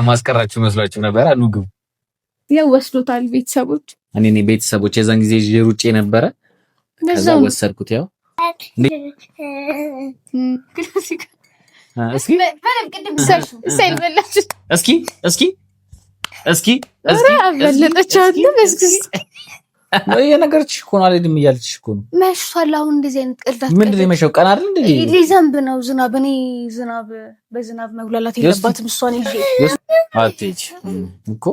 ማስቀራችሁ መስሏችሁ ነበር። አኑግቡ ያው ወስዶታል ቤተሰቦች። እኔ ቤተሰቦች የዛን ጊዜ ሩጬ ነበረ። ከዛ ወሰድኩት። ያው እስኪ የነገርሽ እኮ ነው አይደል? እያልኩሽ እኮ ነው። መሽቷል። አሁን እንደዚህ አይነት ቀልዳት ምንድን ነው የመሸው? ቀን አይደል እንዴ? ሊዘንብ ነው። ዝናብ እኔ በዝናብ መጉላላት የለባትም። እሷን ይዤ አትሄጂ እኮ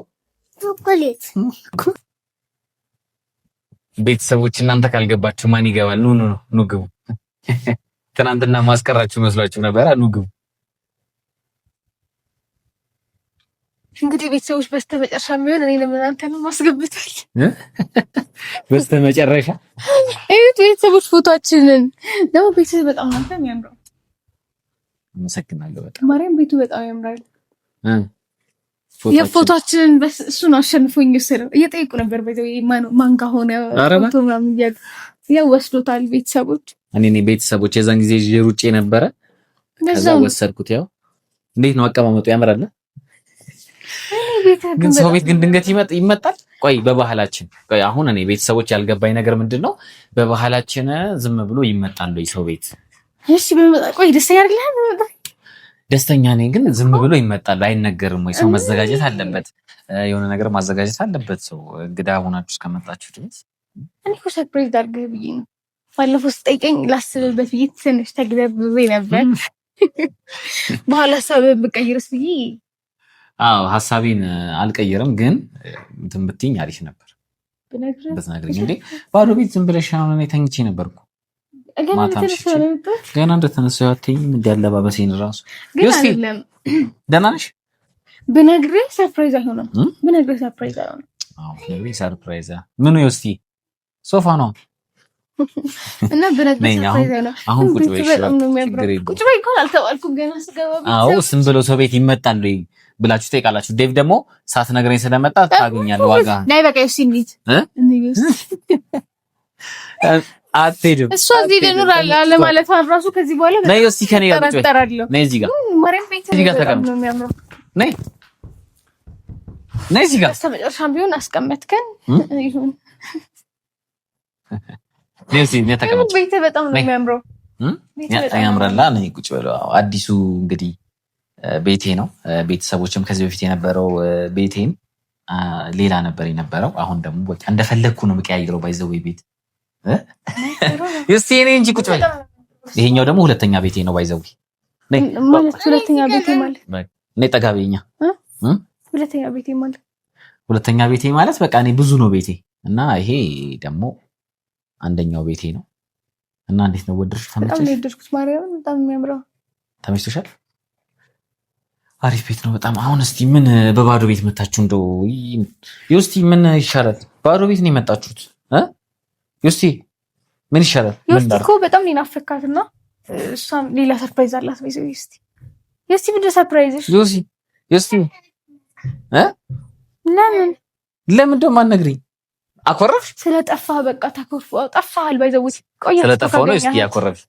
ቤተሰቦች። እናንተ ካልገባችሁ ማን ይገባል? ኑ ግቡ። ትናንትና ማስቀራችሁ መስሏችሁ ነበር። ኑ ግቡ። እንግዲህ ቤተሰቦች በስተመጨረሻ የሚሆን እኔ ለምናንተ ነው ማስገብታል። በስተመጨረሻ እዩት ቤተሰቦች ፎቶአችንን። ደግሞ ቤተሰብ በጣም ነው የሚያምረው። አመሰግናለሁ በጣም ማርያም፣ ቤቱ በጣም ያምራል። የፎቶአችንን እሱን አሸንፎኝ ወሰደው። እየጠየቁ ነበር በዚህ ማን ጋር ሆነ ፎቶ ምናምን እያሉ ያው ወስዶታል ቤተሰቦች። እኔ ቤተሰቦች የዛን ጊዜ ሩጬ ነበረ። ከዛ ወሰድኩት። ያው እንዴት ነው አቀማመጡ? ያምራል። ግን ሰው ቤት ግን ድንገት ይመጣል። ቆይ በባህላችን አሁን እኔ ቤተሰቦች ያልገባኝ ነገር ምንድነው፣ በባህላችን ዝም ብሎ ይመጣል ወይ ሰው ቤት? እሺ በመጣ ቆይ ደስተኛ አይደለም? ደስተኛ ነኝ፣ ግን ዝም ብሎ ይመጣል አይነገርም ወይ? ሰው መዘጋጀት አለበት፣ የሆነ ነገር ማዘጋጀት አለበት። ሰው እንግዳ ሆናችሁ እስከመጣችሁ ድረስ እኔ እኮ ሰርፕራይዝ አድርገህ ብዬ ነው ባለፈው ስጠይቀኝ ላስብበት ብዬ ትንሽ ተግዘብዜ ነበር። በኋላ ሀሳብህን ብቀይርስ ብዬ ሀሳቤን አልቀየርም፣ ግን እንትን ብትይኝ አሪፍ ነበር። ብትነግሪኝ እንዴ ባዶ ቤት ዝም ብለሽ አሁን እኔ ተኝቼ ነበርኩ። ገና እንደተነሳሁ አትይኝም እንደ አለባበሴን እራሱ እስኪ ደህና ነሽ? ብነግርህ ሰርፕራይዝ አይሆንም። ብነግርህ ሰርፕራይዝ አይሆንም። ብነግርህ ሰርፕራይዝ ምኑ እስኪ ሶፋ ነው እና ብነግርህ ሰርፕራይዝ አይሆንም። አሁን ቁጭ በይ። ቁጭ በይ እኮ አልተባልኩም ገና ስገባ። ዝም ብሎ ሰው ቤት ይመጣል ወይ ብላችሁ ትጠይቃላችሁ። ዴቭ ደግሞ ሳትነግረኝ ስለመጣ ታገኛለህ ዋጋ። ናይ በቃ ሲኒት አትሄድም። እሷ እዚህ ልኑር አለ ማለት ራሱ ከዚህ በኋላ ነይ እስኪ ከኔ ጋር ቁጭ በይ። ነይ እዚህ ጋር ማርያም ቤት እዚህ ጋር ተቀመጥ ነው የሚያምረው። ነይ እዚህ ጋር በስተመጨረሻም ቢሆን አስቀመጥከን ይሁን። ነይ እዚህ ነይ ተቀመጥ። ቤት በጣም ነው የሚያምረው። ያምራላ። ነይ ቁጭ በል። አዲሱ እንግዲህ ቤቴ ነው። ቤተሰቦችም ከዚህ በፊት የነበረው ቤቴም ሌላ ነበር የነበረው። አሁን ደግሞ በቃ እንደፈለግኩ ነው የምቀያይረው። ባይዘው ቤት እስቲ እኔ እንጂ ቁጭ በል። ይሄኛው ደግሞ ሁለተኛ ቤቴ ነው። ባይዘው ማለት ሁለተኛ ቤቴ ማለት እኔ ጠጋቤኛ ሁለተኛ ቤቴ ማለት በቃ እኔ ብዙ ነው ቤቴ እና ይሄ ደግሞ አንደኛው ቤቴ ነው። እና እንዴት ነው ወደድሽ? ተመችቶሽ? ማርያም በጣም የሚያምረው ተመችቶሻል? አሪፍ ቤት ነው በጣም። አሁን እስቲ ምን በባዶ ቤት መታችሁ? እንደው እስቲ ምን ይሻላል? ባዶ ቤት ነው የመጣችሁት እስቲ ምን ይሻላል? ምን እኮ በጣም ሊናፈካትና እሷም ሌላ ሰርፕራይዝ አላት። እስቲ ምን ሰርፕራይዝሽ? እስቲ ለምን ደማ ነግሪኝ። አኮረፍሽ? ስለጠፋህ በቃ ታኮርፉ ጠፋሃል። ባይዘው ቆይ ስለጠፋው ነው። እስቲ ያኮረፍሽ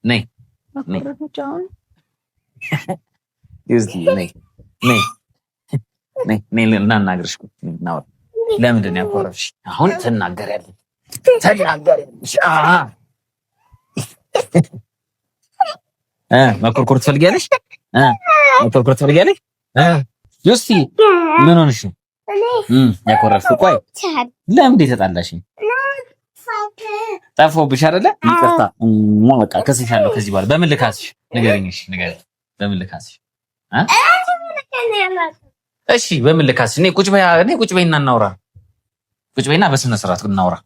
ነይ ነይ እናናግርሽ። ለምንድን ነው ያኮረፍሽ? አሁን ትናገሪያለሽ። መኮርኮር ትፈልጊያለሽ? መኮርኮር ትፈልጊያለሽ? እስቲ ምን ሆነሽ ነው ያኮረፍሽ? ቆይ ለምን ተጣላሽኝ? ጠፋሁብሽ አይደለ? ይቅርታ በቃ ከስሻለሁ። ከዚህ በኋላ በምን ልካስሽ? ንገሪኝ። እሺ ንገሪኝ። በምን ልካስሽ? እሺ በምን ልካስሽ? እኔ ቁጭ በይና እናውራ። ቁጭ በይና በስነ ስርዓት እናውራ።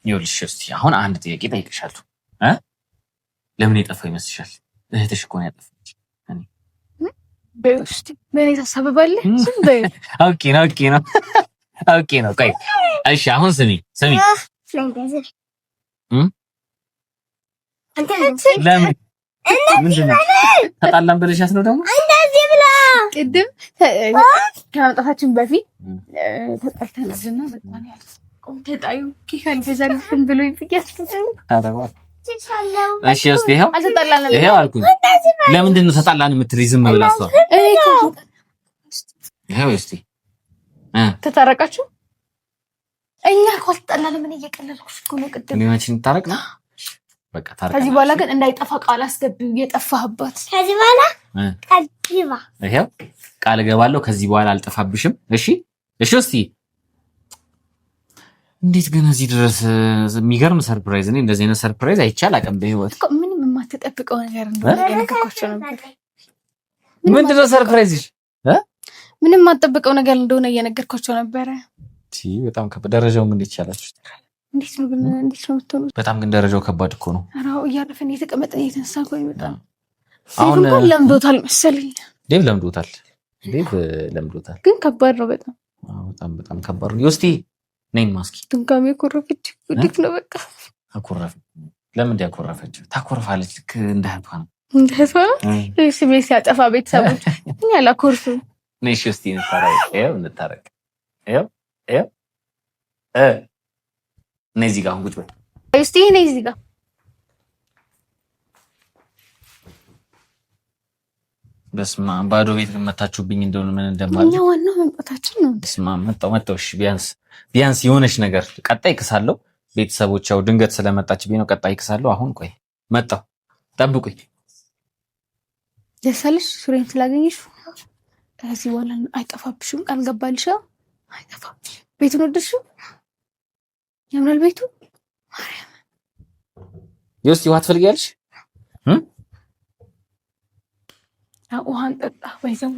ይኸውልሽ እስቲ አሁን አንድ ጥያቄ ጠይቅሻለሁ። ለምን የጠፋው ይመስልሻል? እህትሽ እኮ ነው ያጠፋች። በውስጥ ምን ታሳብባለህ? ዝም በይ። ኦኬ ነው። ቆይ እሺ አሁን ስሚ ለምን ምንድን ነው ተጣላን ብለሻት ነው ደግሞ? እንደዚህ ብላ ቅድም ከመምጣታችን በፊት ተጣልተናልና በጣም ያልቆም ተጣዩ ኪካል ገዛልኝ ብሎ ይፍቂያስ አረባ እሺ እስቲ ይሄው አልኩኝ። ለምንድን ነው ተጣላን የምትሪ? ዝም ብላ እሷ ይሄው እስቲ ተታረቃችሁ? እኛ ካልተጣላን ምን እየቀለልኩሽ እኮ ነው። ቅድም ምን ታረቅ ነው በቃ ታረቅ። ከዚህ በኋላ ግን እንዳይጠፋ ቃል አስገቢው። የጠፋህባት ከዚህ በኋላ ቃል ግባ። ይሄው ቃል እገባለሁ ከዚህ በኋላ አልጠፋብሽም። እሺ እሺ። እስቲ እንዴት ግን እዚህ ድረስ የሚገርም ሰርፕራይዝ። እኔ እንደዚህ አይነት ሰርፕራይዝ አይቻል አቀም በህይወት ምንም የማትጠብቀው ነገር እንደሆነ ነገርኳቸው ነበር። ምንድን ነው ሰርፕራይዝሽ? ምንም የማትጠብቀው ነገር እንደሆነ እየነገርኳቸው ነበረ። በጣም ደረጃው እንዴት ይቻላችሁ? እንዴት ነው የምትሆኑት? በጣም ግን ደረጃው ከባድ እኮ ነው። አራው እያረፈን እየተቀመጠን እየተነሳ እኮ ይመጣል። አሁን ለምዶታል መሰለኝ። ዴቭ ለምዶታል ግን ከባድ ነው በጣም በጣም ከባድ ነው። እስቲ ነኝ ማስኪ ድንጋሜ ኮረፈች። እንዴት ነው በቃ አኮረፈ። ለምን ያኮረፈች? ታኮርፋለች ልክ እንደህቷ ነው። እንደህቷ ስሜት ሲያጠፋ ቤተሰቦች እኛ ላኮርፉ ነሽ። እስቲ እንታረቅ። ነይ እዚህ ጋር ቁጭ በል እስቲ። ነይ እዚህ ጋር በስመ አብ። ባዶ ቤት መታችሁብኝ እንደሆነ ምን እንደማለት እኛ ዋናው መምጣታችን ነው። በስመ አብ መጣሁ። እሺ ቢያንስ የሆነች ነገር ቀጣይ ክሳለሁ። ቤተሰቦች ያው ድንገት ስለመጣችብኝ ነው። ቀጣይ ክሳለሁ። አሁን ቆይ መጣሁ፣ ጠብቁኝ። ደስ አለሽ ሱሬን ስላገኘሽ? ከዚህ በኋላ አይጠፋብሽም። ቃል ገባልሽ? አይጠፋም። ቤቱን ወደድሽው? ያምራል ቤቱ። ማርያም ይውስጥ ውሃ ትፈልጊያለሽ? ውሃን ጠጣ። ወይዘው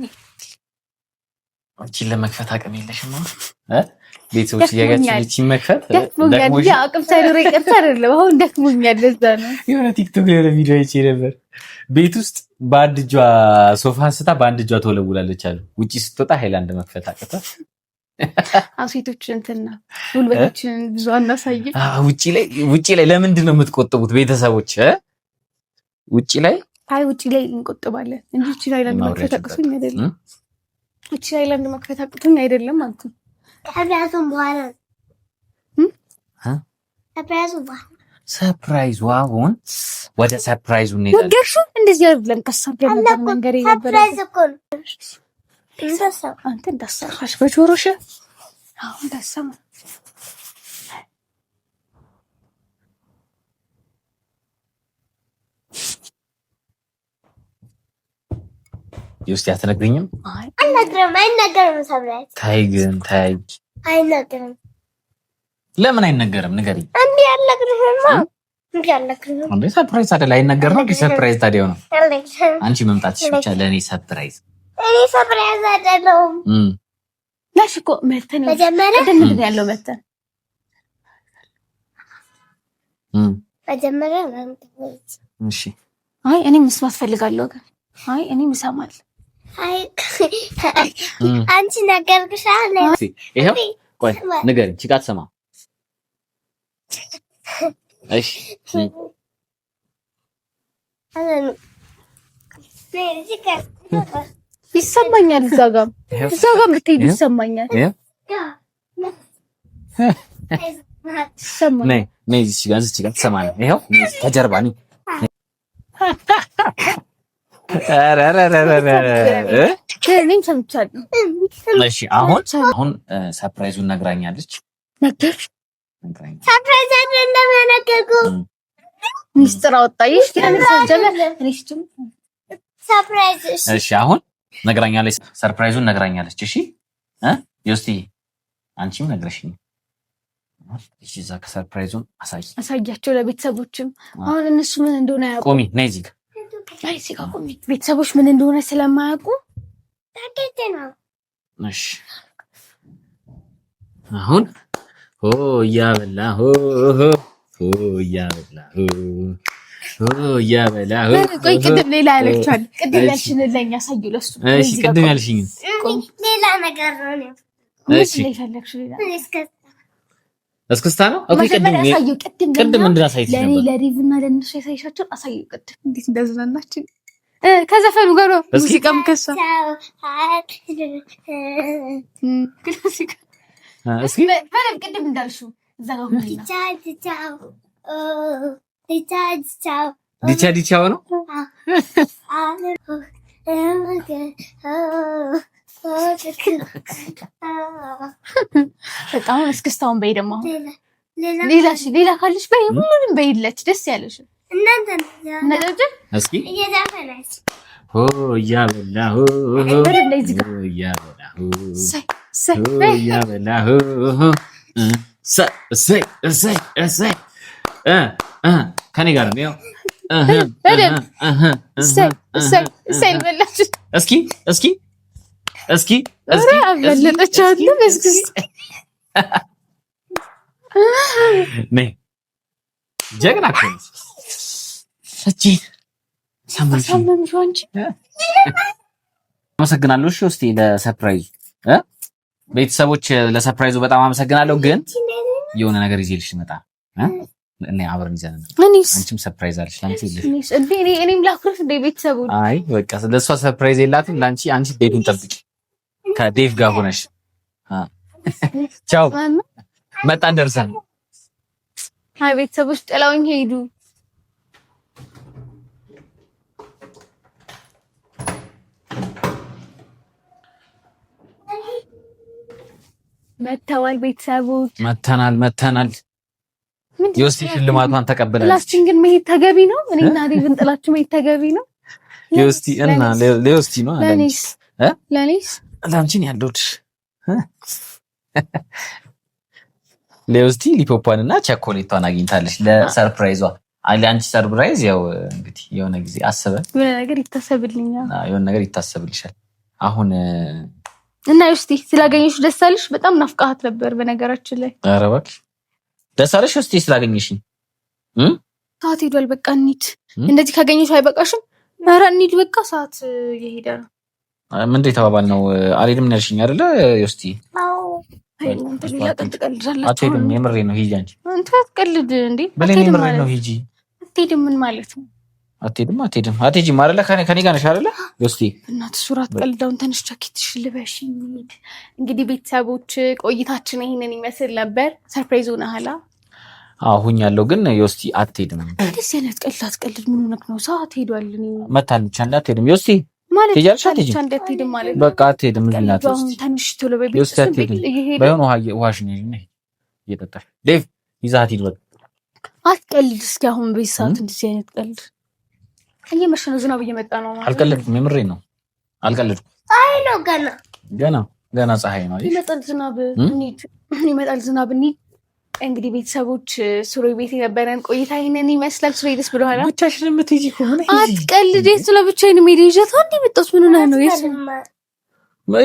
አንቺን ለመክፈት አቅም የለሽም ቤተሰቦች እያጋችሁ እቺ መክፈት ደክሞኛል። አቅም ሳይኖር ይቀርታ አይደለም። አሁን ደክሞኛል። ለዛ ነው የሆነ ቲክቶክ ላይ ቪዲዮ አይቼ ነበር። ቤት ውስጥ በአንድ እጇ ሶፋ አንስታ በአንድ እጇ ተወለውላለች አሉ። ውጪ ስትወጣ ሃይላንድ መክፈት አቅቷት። ሴቶች እንትና ጉልበታችንን ብዙ አናሳይም። ውጪ ላይ ለምንድን ነው የምትቆጥቡት ቤተሰቦች? ውጪ ላይ እንቆጥባለን እንጂ ውጪ ላይ ሃይላንድ መክፈት አቅቶኝ አይደለም። ውጪ ላይ ሃይላንድ መክፈት አቅቶኝ አይደለም ማለት ነው። ሰርፕራይዝ ዋውን ወደ ሰርፕራይዙ ነው ወደሹ። እንደዚህ አይደለም ከሳብ ለምን መንገሬ ነበር። አንተ እንዳሰራሽ በጆሮሽ አሁን እንዳሰማ ይውስጥ ያትነግሪኝም? አይነገርም። ሰርፕራይዝ ታይ ግን ታይ አይነገርም። ለምን አይነገርም? ንገሪኝ። እንዴ አልነግርህም። እንዴ ሰርፕራይዝ አይደል? አይነገር ነው። ሰርፕራይዝ ታዲያ ነው። አንቺ መምጣትሽ ብቻ ለኔ ሰርፕራይዝ። እኔ ሰርፕራይዝ አይደለም። ላሽ እኮ መተን መጀመሪያ ምንድን ያለው መተን መጀመሪያ እሺ። አይ እኔ መስማት ፈልጋለሁ ግን አይ እኔ ምሰማል። አይ አንቺ ነገርኩሻል። ይሄው ቆይ ንገሪኝ። ቺ ጋር ትሰማ እሺ ይሰማኛል። እዛ ጋር ብትሄድ ይሰማኛል። ነይ እዚህ ጋር ትሰማለህ። ይሄው ከጀርባ ነኝ። እሺ አሁን ሰርፕራይዙን ነግራኛለች። ሰርፕራይዝ አይደለም የነገርኩህ። ሚስጥር አወጣይሽ ሰርፕራይዝ። እሺ አሁን ነግራኛለች። ሰርፕራይዙን ነግራኛለች። እሺ ዮስቲ አንቺም ነግረሽኝ። እሺ እዛ ከሰርፕራይዙን አሳያቸው ለቤተሰቦችም። አሁን እነሱ ምን እንደሆነ ያውቁ። ቆሚ ነይ እዚህ ጋር ቆሚ። ቤተሰቦች ምን እንደሆነ ስለማያውቁ ታከተ ነው። እሺ አሁን እያበላ ቆይ ቅድም ሌላ ያለቻል። ቅድም ያልሽን ለኛ ሳዩ ለሱ። እሺ ቅድም ያልሽኝ ሌላ ነገር ነው። እሺ እስክስታ ነው። ኦኬ ቅድም ምንድን አሳይተሽ ነበር? ለኔ ለሪቭ እና ለነሱ ያሳይሻቸው አሳዩ። ቅድም እንዴት እንደዘናናችሁ ከዘፈኑ ጋር ነው። ሙዚቃም ከሳ እስኪ በለም ቅድም እንዳልሽው እዛ ጋር ዲቻው ነው። በጣም እስክስታውን በይ ደግሞ ሌላ ካለሽ በይ ሁሉንም በይለች ደስ ያለሽ እናንተ እስኪ እየዘፈነች እያበላሁ ከኔ ጋር ነው። እስኪ ጀግና አመሰግናለሁ። እሺ እስቲ ለሰርፕራይዙ ቤተሰቦች ለሰርፕራይዙ በጣም አመሰግናለሁ። ግን የሆነ ነገር ይዤልሽ ልመጣ እኔ አብረን ይዘን አንቺም ሰርፕራይዝ አለሽ ላንቺ ይልሽ እኔም ላኩርፍ እንደ ቤተሰቦች አይ በቃ ለሷ ሰርፕራይዝ የላትም ላንቺ አንቺ ዴቱን ጠብቂ ከዴቭ ጋር ሆነሽ ቻው መጣን ደርሰን አይ ቤተሰቦች ጥለውኝ ሄዱ መተዋል ቤተሰቦች መተናል ዮስቲ ሽልማቷን ተቀበላለች። ላስቲን ግን መሄድ ተገቢ ነው። እኔና ዴቭን ጥላችሁ መሄድ ተገቢ ነው። ዮስቲ እና ለዮስቲ ነው ለኔስ ላንቺን ያለውሽ ለዮስቲ ሊፖፓን እና ቸኮሌቷን አግኝታለች ለሰርፕራይዟ። ለአንቺ ሰርፕራይዝ ያው እንግዲህ የሆነ ጊዜ አስበን የሆነ ነገር ይታሰብልኛል። የሆነ ነገር ይታሰብልሻል። አሁን እና ዮስቲ ስላገኘሽ ደስ አለሽ? በጣም ናፍቃት ነበር በነገራችን ላይ። ኧረ እባክሽ ደስ አለሽ ዮስቲ ስላገኘሽኝ? ሰዓት ሄዷል። በቃ እንሂድ። እንደዚህ ካገኘሽ አይበቃሽም? ኧረ እንሂድ በቃ ሰዓት እየሄደ ነው። ምንድን የተባባልነው? አልሄድም ያልሽኝ አይደለ ዮስቲ? አዎ አትሄድም? የምሬን ነው። ሂጂ አንቺ። አንተ አትቀልድ እንዴ! በለኝ የምሬን ነው። ሂጂ። አትሄድም ምን ማለት ነው? አትሄድም አትሄጂም አይደለ? ከኔ ጋር ነሽ አይደለ ዮስቲ? እናትሽ ሱራት ቀልዳውን ተነሽ ጃኬትሽ ልበሽ እንሂድ። እንግዲህ ቤተሰቦች ቆይታችን ይሄንን ይመስል ነበር። ሰርፕራይዝ ሆነሃል? አሁን ያለው ግን ዮስቲ አትሄድም። ደስ አይነት ቀልድ አትቀልድ። ምን ሆነክ ነው? ሰዓት ሄዷል። እኔ መታለች አንድ አትሄድም ዮስቲ ማለት ትሄጃለሽ? አትሄድም ማለት በቃ አትሄድም። እዚህ ናት ዮስቲ። ተነሽ ቶሎ በይ። ዮስቲ አትሄድም። ባይሆን ውሃሽ ነው እየጠጣሽ ዴቭ ይዛት ሂድ። በቃ አትቀልድ እስኪ አሁን በዚህ ሰዓት እንደዚህ አይነት ቀልድ እየመሸ ነው። ዝናብ እየመጣ ነው ማለት አልቀለድኩም። የምሬን ነው አልቀለድኩም። ፀሐይ ነው ገና ፀሐይ ነው። ይመጣል ዝናብ እንሂድ። እንግዲህ ቤተሰቦች ሱሪ ቤት የነበረን ቆይታ ይሄንን ይመስላል። ሱሪ ደስ ብሎሃል? ብቻሽን የምትሄጂ ከሆነ አትቀልድ። ስለብቻዬን ሜዳ ይዣት አንዴ መጣሁት። ምን ሆነህ ነው?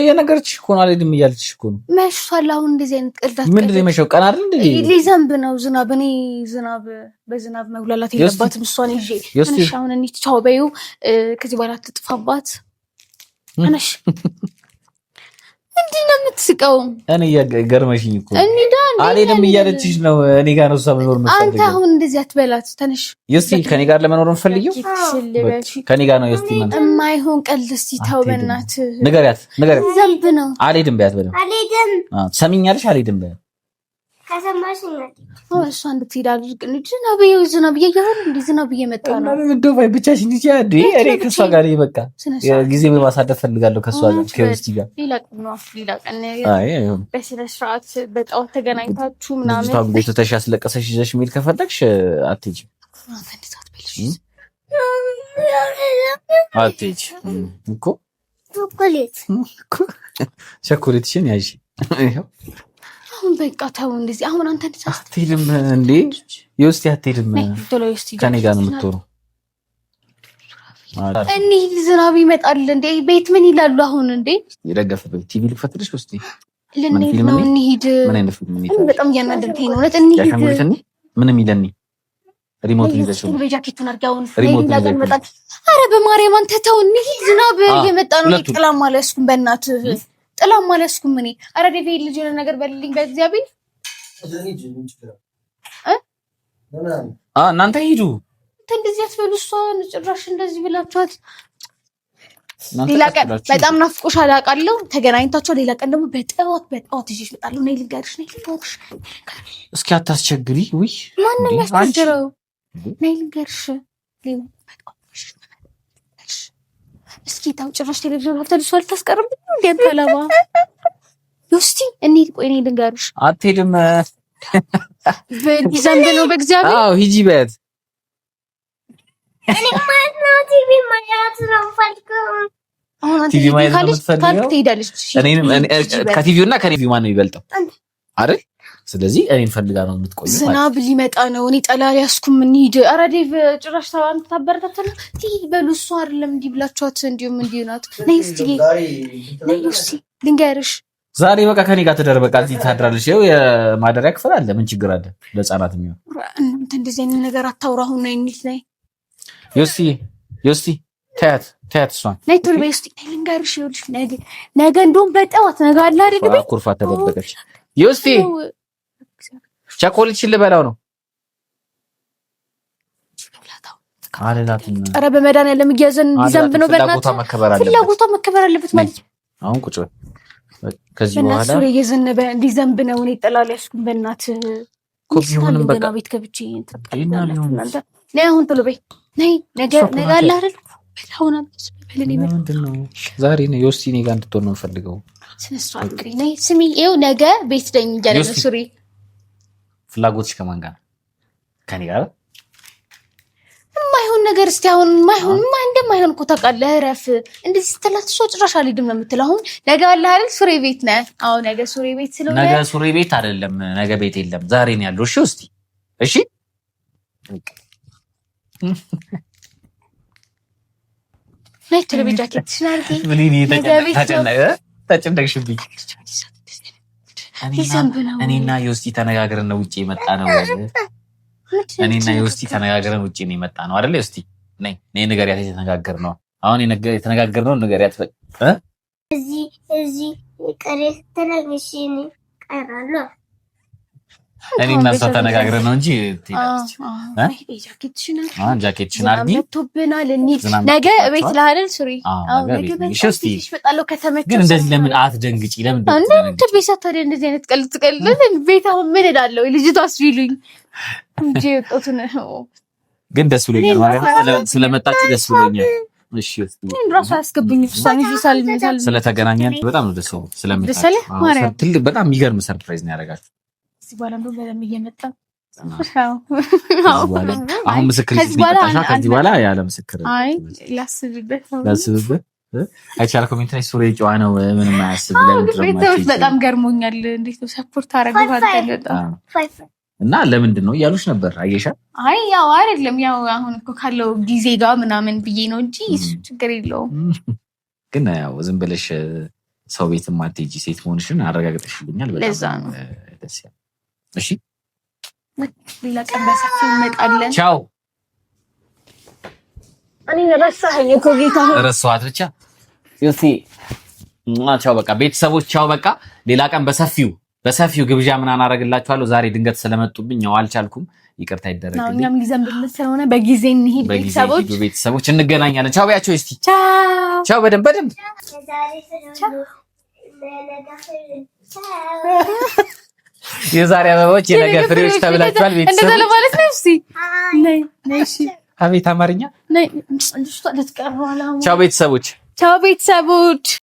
የነገርኩሽ እኮ ነው። አልሄድም እያለችሽ እኮ ነው። መሽቷል። አሁን እንደዚህ አይነት ቀልድ ምንድን ነው የመሸው? ቀን አይደል እንዴ? ሊዘንብ ነው ዝናብ። እኔ በዝናብ መጉላላት የለባትም። እሷን ይዤ ትንሽ አሁን እንሂድ። ቻው በይው። ከዚህ በኋላ ትጥፋባት። አነሽ ምንድን ነው የምትስቀው? እኔ ገርመሽኝ እኮ አልሄድም እያለችሽ ነው። እኔ ጋር ነው እሷ መኖር የምትፈልገው። አንተ አሁን እንደዚህ አትበላት። ተነሽ ዮስቲ፣ ከኔ ጋር ለመኖር የምትፈልጊው ከኔ ጋር ነው ዮስቲ። የማይሆን ቀልድ እስቲ ተው በእናትህ። ንገሪያት። ዘንብ ነው። አልሄድም በያት። በለው አልሄድም። ሰሚኛለሽ? አልሄድም በያት። ከሰማሽኝ እሷ እንድትሄድ አድርግ። ዝናብ እየመጣ ነው። እንደው ብቻሽን እንጂ እኔ ከእሷ ጋር በቃ ጊዜ ማሳለፍ ፈልጋለሁ ከእሷ ጋር ከዮስቲ ጋር። ሌላ ቀን በስነ ስርዓት በጠዋት ተገናኝታችሁ ምናምን ጎትተሽ ያስለቀሰሽ ይዘሽ የሚል ከፈለግሽ አትሄጂም። እኮ ቸኮሌትሽን ያዥ። አሁን በቃ ተው እንደዚህ። አሁን አንተ አትሄድም እንዴ ዮስቲ? አትሄድም? ከኔ ጋር ነው የምትሆነው። እንሂድ። ዝናብ ይመጣል እንዴ? ቤት ምን ይላሉ አሁን እንዴ? የደገፈበት ቲቪ ልክፈትልሽ ዮስቲ? ልንሄድ ነው። እንሂድ። ምን አይነት ፊልም ነው? በጣም እያናደድከኝ ነው። እውነት እንሂድ። ምንም ይለኝ ሪሞት ይዘሽ ነው። በጃኬቱን አርጋውን ይላል። አረ በማርያም አንተ ተው እንሂድ። ዝናብ እየመጣ ነው። ጥላም አልያዝኩም በእናትህ ጥላም አልያዝኩም እኔ። አረ ዴቪ ልጅ የሆነ ነገር በልልኝ በእግዚአብሔር። እናንተ ሂዱ። እንደዚህ አትበሉ። እሷን ጭራሽ እንደዚህ ብላችኋት። ሌላ ቀን በጣም ናፍቆሻል አውቃለሁ። ተገናኝታችሁ ሌላ ቀን ደግሞ በጠዋት ይዤሽ እመጣለሁ። ነይ ልንገርሽ። እስኪ አታስቸግሪ። ውይ ማንም ያስቸግረው። ነይ ልንገርሽ። እስኪ ታው ጭራሽ ቴሌቪዥን ሀብታም ሰው አልታስቀርም እንዴ አንተላባ ዮስቲ እንሂድ። ቆይ እኔ ልንገርሽ። አትሄድም ዘንድ ነው በእግዚአብሔር። አዎ ሂጂ በት እኔ ማለት ነው ቲቪ ማየት ነው ፈልገው ቲቪ ማየት ነው የምትፈልገው? ከቲቪው እና ከሪቪው ማን ነው የሚበልጠው አይደል? ስለዚህ እኔን ፈልጋ ነው የምትቆየው። ዝናብ ሊመጣ ነው። እኔ ጠላሪ ያስኩም እንሂድ። ኧረ ዴቭ ጭራሽ አንተ ታበረታተና ትሂድ በሉ። እሱ አይደለም እንዲህ ብላችኋት እንዲሁም እንዲህ ናት። ነይ እስቲ ልንገርሽ። ዛሬ በቃ ከኔ ጋር ትደር። በቃ እዚህ ታድራለሽ። ይኸው የማደሪያ ክፍል አለ። ምን ችግር አለ? ለህፃናት የሚሆን እንት እንደዚህ አይነት ነገር አታውራ። አሁን ነይ እንሂድ። ነይ ዮሲ ታያት እሷን ነይ ቶሎ በይ እስቲ ልንገርሽ። ይኸውልሽ ነገ እንደውም በጠዋት ነገ አለ አይደል? በይ ኩርፋ ተደበቀች። ዮሲ ቸኮሌት ልበላው ነው ካለላትና ኧረ በመድኃኒዓለም እያዘን ሊዘንብ ነው። በእናትህ ፍላጎቷ መከበር አለበት ማለት ነው። አሁን ቁጭ በል ከዚህ በኋላ ሱሪ እየዘነበ ሊዘንብ ነው። እኔ ጠላል ያስኩኝ በእናትህ ኮፒውንም በቃ ቤት ገብቼ ነይ አሁን ቶሎ በይ ነይ። ነገ አለ አይደል? አሁን በለኔ ምንድነው ዛሬ ነው ዮሲ እኔ ጋር እንድትሆን ነው የምፈልገው። ስነስቷ እንግዲህ ነይ ስሚ። ይኸው ነገ ቤት ደኝ እያለ ነው ሱሪ። ፍላጎትሽ ከማን ጋር? ከኔ ጋር የማይሆን ነገር እስቲ አሁን እንደማይሆን እኮ ታውቃለህ። እረፍ እንደዚህ ስትላት እሷ ጭራሽ አልሄድም ነው የምትለው። አሁን ነገ አለ አይደል? ሱሪ ቤት ነህ። አዎ ነገ ሱሪ ቤት ስለሆነ ነገ ሱሪ ቤት አይደለም፣ ነገ ቤት የለም፣ ዛሬ ነው ያለው። እሺ እስቲ እሺ ነይ ቶሎ በይ ጃኬትሽን አድርጊ። ተጨነቅሽብኝ። እኔና ዮስቲ ተነጋግረን ነው ውጪ የመጣ ነው። እኔና ዮስቲ ተነጋግረን ውጪ ነው የመጣ ነው አይደል? ዮስቲ ነይ ንገሪያት የተነጋገርነው። አሁን የተነጋገርነው ንገሪያት። እዚህ ቀሬ ተነግሽኝ ቀራለሁ። እኔና እሷ ተነጋግረን ነው እንጂ ጃኬትሽን አድርጊ። መቶብናል እንሂድ። ነገ ቤት ለሀደል ሱሪ ግን እንደዚህ ለምን አትደንግጪ? ለምን ታዲያ እንደዚህ አይነት ቀልድ ትቀልድ? ቤት አሁን ምን እላለሁ? ልጅቷ ሲሉኝ እንጂ ወጣቱን ግን ደስ ብሎኛል ማለት ስለመጣችሁ ደስ ብሎኛል። እሺ ራሱ አያስገብኝም። ስለተገናኘን በጣም ነው ደስ ስለመጣችሁ። ትልቅ በጣም የሚገርም ሰርፕራይዝ ነው ያደረጋችሁ። በኋላ ነው በደምብ እየመጣ አሁን ምስክር ይመጣሻ። ከዚህ በኋላ ያለ ምስክር ላስብበት አይቻል። ኮሜንት ላይ ሱሪ ጨዋ ነው ምንም አያስብ። ለምን በጣም ገርሞኛል። እንዴት ነው ሰፖርት አደረገው እና ለምንድን ነው እያሉሽ ነበር? አየሻ? አይ ያው አይደለም ያው አሁን እኮ ካለው ጊዜ ጋር ምናምን ብዬ ነው እንጂ እሱ ችግር የለውም። ግን ያው ዝም ብለሽ ሰው ቤት ማትሄጂ ሴት መሆንሽን አረጋግጠሽልኛል። በጣም ደስ ያለ። እሺ ሌላ ቀን በሰፊው እንመጣለን። ቻው። እኔ ረሳኸኝ እኮ ጌታ ረሳኋት ብቻ ዮሲ። ቻው በቃ ቤተሰቦች ቻው በቃ። ሌላ ቀን በሰፊው ግብዣ ምናምን አደርግላችኋለሁ። ዛሬ ድንገት ስለመጡብኝ ያው አልቻልኩም። ይቅርታ ይደረግልኝ። እኛም ሊዘንብልን ስለሆነ በጊዜ እንሂድ። ቤተሰቦች እንገናኛለን። ቻው ቢያቸው እስቲ። ቻው በደንብ የዛሬ አበባዎች የነገ ፍሬዎች ተብላችኋል። ቤተሰቦች እንደዛ ለማለት ነው። እስቲ ነይ እሺ። አቤት አማርኛ። ነይ እንዴ ቻው ቤተሰቦች።